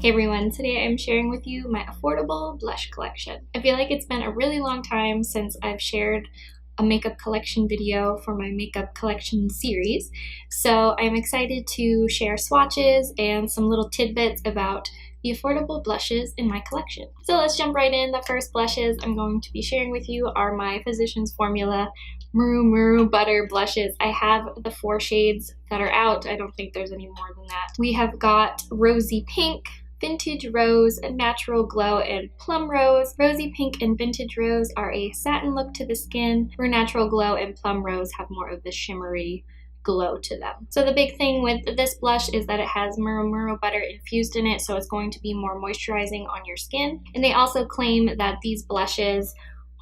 Hey everyone, today I'm sharing with you my affordable blush collection. I feel like it's been a really long time since I've shared a makeup collection video for my makeup collection series, so I'm excited to share swatches and some little tidbits about the affordable blushes in my collection. So let's jump right in. The first blushes I'm going to be sharing with you are my Physicians Formula Muru Muru Butter blushes. I have the 4 shades that are out. I don't think there's any more than that. We have got Rosy Pink, Vintage Rose, Natural Glow, and Plum Rose. Rosy Pink and Vintage Rose are a satin look to the skin, where Natural Glow and Plum Rose have more of the shimmery glow to them. So the big thing with this blush is that it has Muru Muru butter infused in it, so it's going to be more moisturizing on your skin. And they also claim that these blushes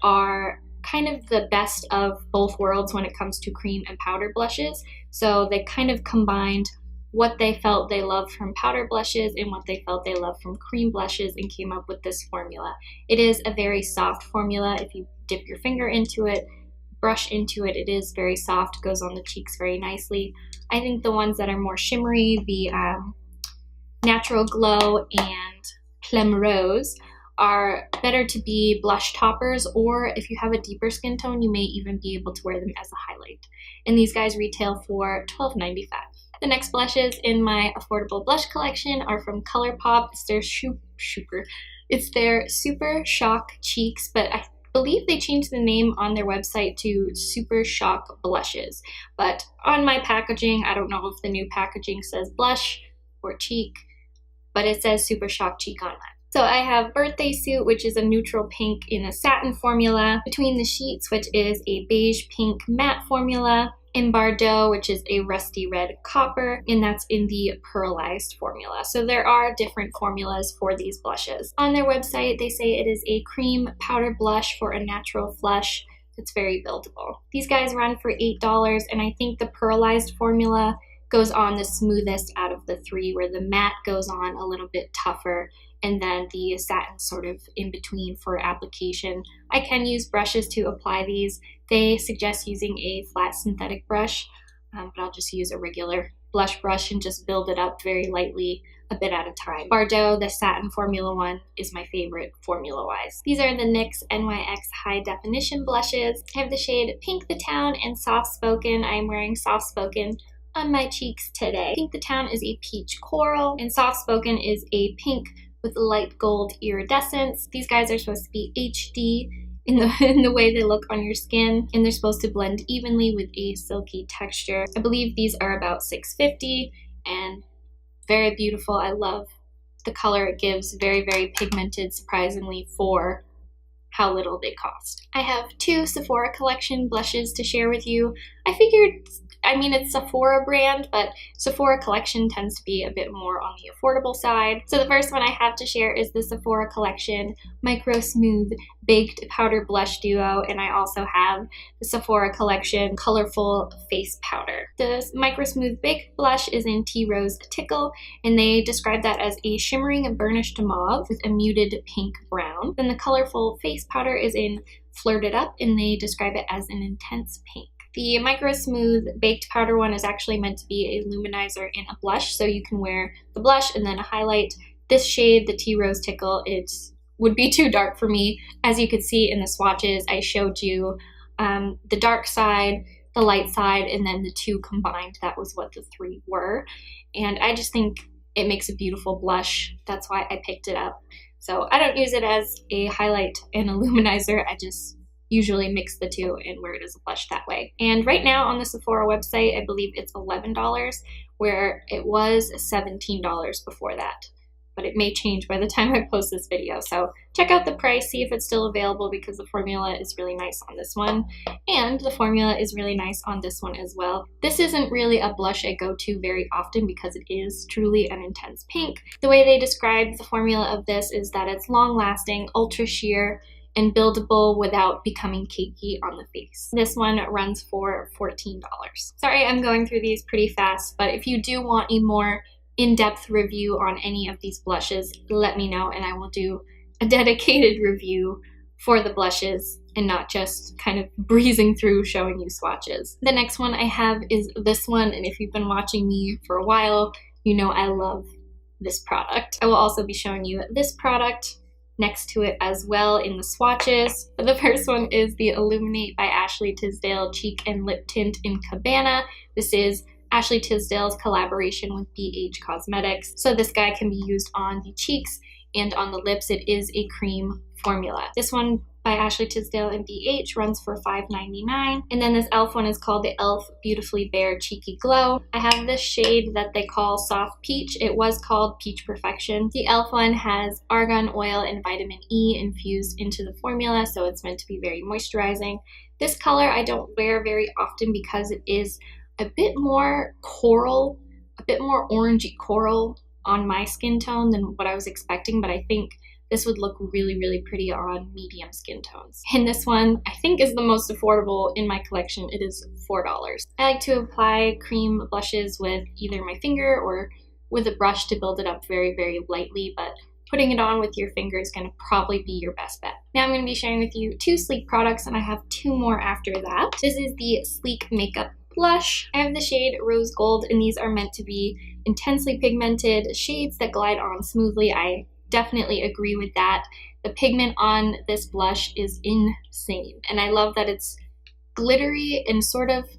are kind of the best of both worlds when it comes to cream and powder blushes. So they kind of combined what they felt they loved from powder blushes and what they felt they loved from cream blushes and came up with this formula. It is a very soft formula. If you dip your finger into it, brush into it, it is very soft, goes on the cheeks very nicely. I think the ones that are more shimmery, the Natural Glow and Plum Rose, are better to be blush toppers, or if you have a deeper skin tone, you may even be able to wear them as a highlight. And these guys retail for $12.95. The next blushes in my affordable blush collection are from Colourpop. It's their Super Shock Cheeks, but I believe they changed the name on their website to Super Shock Blushes. But on my packaging, I don't know if the new packaging says blush or cheek, but it says Super Shock Cheek on mine. So I have Birthday Suit, which is a neutral pink in a satin formula, Between the Sheets, which is a beige pink matte formula, in Bordeaux, which is a rusty red copper, and that's in the pearlized formula. So there are different formulas for these blushes. On their website, they say it is a cream powder blush for a natural flush. It's very buildable. These guys run for $8, and I think the pearlized formula goes on the smoothest out of the 3, where the matte goes on a little bit tougher, and then the satin sort of in between for application. I can use brushes to apply these. They suggest using a flat synthetic brush, but I'll just use a regular blush brush and just build it up very lightly, a bit at a time. Bordeaux, the satin formula one, is my favorite formula-wise. These are the NYX NYX High Definition blushes. I have the shade Pink the Town and Soft Spoken. I'm wearing Soft Spoken on my cheeks today. Pink the Town is a peach coral, and Soft Spoken is a pink with light gold iridescence. These guys are supposed to be HD in the way they look on your skin, and they're supposed to blend evenly with a silky texture. I believe these are about $6.50 and very beautiful. I love the color it gives, very, very pigmented, surprisingly, for how little they cost. I have 2 Sephora collection blushes to share with you. I figured, I mean, it's Sephora brand, but Sephora collection tends to be a bit more on the affordable side. So the first one I have to share is the Sephora collection MicroSmooth Baked Powder Blush Duo, and I also have the Sephora collection Colorful Face Powder. The MicroSmooth Baked Blush is in Tea Rose Tickle, and they describe that as a shimmering and burnished mauve with a muted pink brown. Then the Colorful Face Powder is in Flirted Up, and they describe it as an intense pink. The MicroSmooth Baked Powder one is actually meant to be a luminizer and a blush, so you can wear the blush and then a highlight. This shade, the Tea Rose Tickle, it would be too dark for me. As you could see in the swatches, I showed you the dark side, the light side, and then the 2 combined. That was what the 3 were. And I just think it makes a beautiful blush. That's why I picked it up. So I don't use it as a highlight and a luminizer. I just usually mix the 2 and wear it as a blush that way. And right now on the Sephora website, I believe it's $11, where it was $17 before that. But it may change by the time I post this video. So check out the price, see if it's still available, because the formula is really nice on this one. And the formula is really nice on this one as well. This isn't really a blush I go to very often because it is truly an intense pink. The way they describe the formula of this is that it's long-lasting, ultra sheer, and buildable without becoming cakey on the face. This one runs for $14. Sorry, I'm going through these pretty fast, but if you do want a more in-depth review on any of these blushes, let me know and I will do a dedicated review for the blushes and not just kind of breezing through showing you swatches. The next one I have is this one, and if you've been watching me for a while, you know I love this product. I will also be showing you this product next to it as well in the swatches. But the first one is the Illuminate by Ashley Tisdale Cheek and Lip Tint in Cabana. This is Ashley Tisdale's collaboration with BH Cosmetics. So this guy can be used on the cheeks and on the lips. It is a cream formula. This one by Ashley Tisdale and BH runs for $5.99. And then this e.l.f. one is called the e.l.f. Beautifully Bare Cheeky Glow. I have this shade that they call Soft Peach. It was called Peach Perfection. The e.l.f. one has argan oil and vitamin E infused into the formula, so it's meant to be very moisturizing. This color I don't wear very often because it is a bit more coral, a bit more orangey coral on my skin tone than what I was expecting, but I think this would look really, really pretty on medium skin tones. And this one, I think, is the most affordable in my collection. It is $4. I like to apply cream blushes with either my finger or with a brush to build it up very, very lightly, but putting it on with your finger is gonna probably be your best bet. Now I'm gonna be sharing with you 2 Sleek products, and I have 2 more after that. This is the Sleek Makeup Blush. I have the shade Rose Gold, and these are meant to be intensely pigmented shades that glide on smoothly. I definitely agree with that. The pigment on this blush is insane, and I love that it's glittery and sort of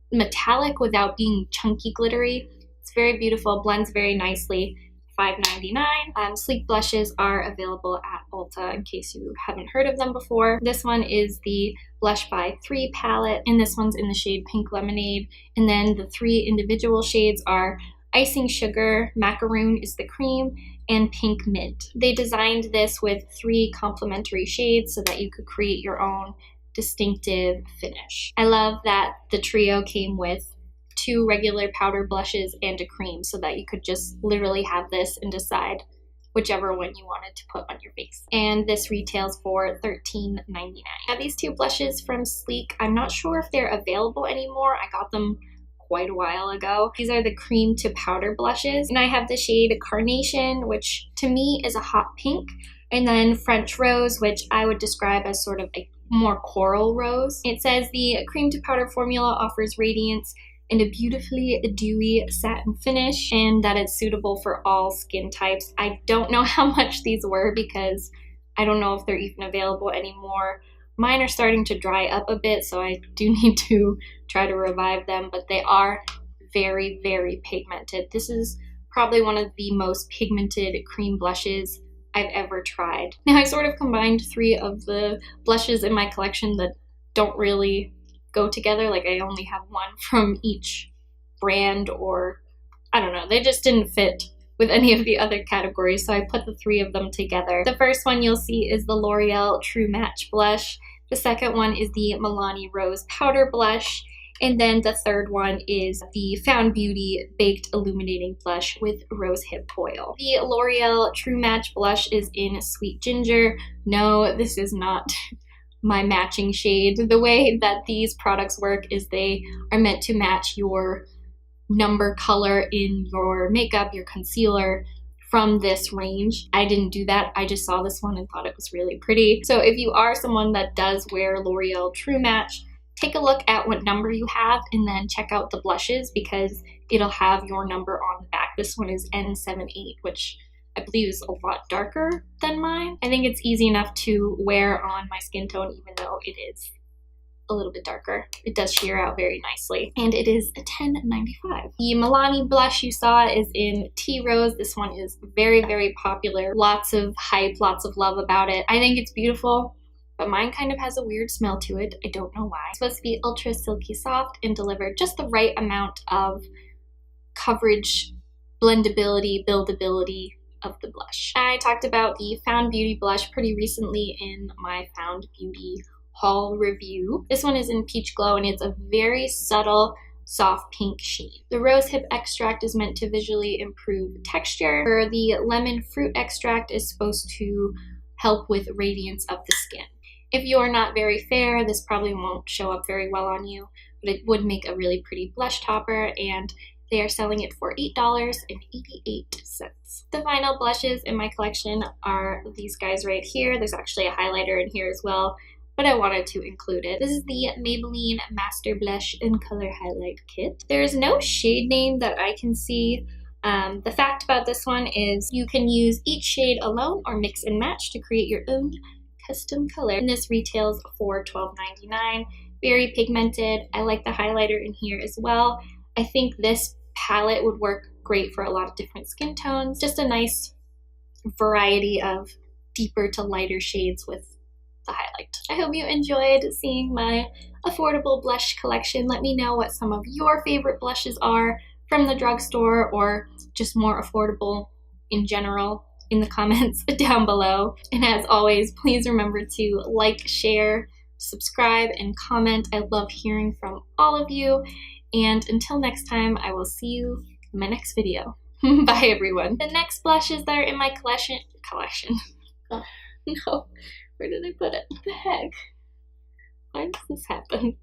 metallic without being chunky glittery. It's very beautiful, blends very nicely. $5.99. Sleek blushes are available at Ulta in case you haven't heard of them before. This one is the Blush by 3 palette, and this one's in the shade Pink Lemonade. And then the 3 individual shades are Icing Sugar, Macaroon is the cream, and Pink Mint. They designed this with 3 complementary shades so that you could create your own distinctive finish. I love that the trio came with 2 regular powder blushes and a cream so that you could just literally have this and decide whichever one you wanted to put on your face. And this retails for $13.99. Now these 2 blushes from Sleek, I'm not sure if they're available anymore. I got them quite a while ago. These are the cream to powder blushes, and I have the shade Carnation, which to me is a hot pink, and then French Rose, which I would describe as sort of a more coral rose. It says the cream to powder formula offers radiance and a beautifully dewy satin finish, and that it's suitable for all skin types. I don't know how much these were because I don't know if they're even available anymore. Mine are starting to dry up a bit, so I do need to try to revive them, but they are very, very pigmented. This is probably one of the most pigmented cream blushes I've ever tried. Now I sort of combined 3 of the blushes in my collection that don't really go together. Like I only have one from each brand, or I don't know, they just didn't fit with any of the other categories, so I put the 3 of them together. The first one you'll see is the L'Oreal True Match Blush. The second one is the Milani Rose Powder Blush. And then the third one is the Found Beauty Baked Illuminating Blush with Rose Hip Oil. The L'Oreal True Match Blush is in Sweet Ginger. No, this is not my matching shade. The way that these products work is they are meant to match your number color in your makeup, your concealer, from this range. I didn't do that. I just saw this one and thought it was really pretty. So if you are someone that does wear L'Oreal True Match, take a look at what number you have and then check out the blushes because it'll have your number on the back. This one is N78, which I believe is a lot darker than mine. I think it's easy enough to wear on my skin tone even though it is a little bit darker. It does sheer out very nicely, and it is $10.95. The Milani blush you saw is in Tea Rose. This one is very, very popular. Lots of hype, lots of love about it. I think it's beautiful, but mine kind of has a weird smell to it. I don't know why. It's supposed to be ultra silky soft and deliver just the right amount of coverage, blendability, buildability of the blush. I talked about the Found Beauty blush pretty recently in my Found Beauty haul review. This one is in Peach Glow, and it's a very subtle soft pink sheen. The rose hip extract is meant to visually improve texture. The lemon fruit extract is supposed to help with radiance of the skin. If you're not very fair, this probably won't show up very well on you, but it would make a really pretty blush topper, and they are selling it for $8.88. The final blushes in my collection are these guys right here. There's actually a highlighter in here as well, but I wanted to include it. This is the Maybelline Master Blush and Color Highlight Kit. There is no shade name that I can see The fact about this one is you can use each shade alone or mix and match to create your own custom color. And this retails for $12.99. Very pigmented. I like the highlighter in here as well. I think this palette would work great for a lot of different skin tones. Just a nice variety of deeper to lighter shades with the highlight. I hope you enjoyed seeing my affordable blush collection. Let me know what some of your favorite blushes are from the drugstore or just more affordable in general in the comments down below. And as always, please remember to like, share, subscribe, and comment. I love hearing from all of you. And until next time, I will see you in my next video. Bye, everyone. The next blushes that are in my collection. Oh, no, where did I put it? What the heck? Why does this happen?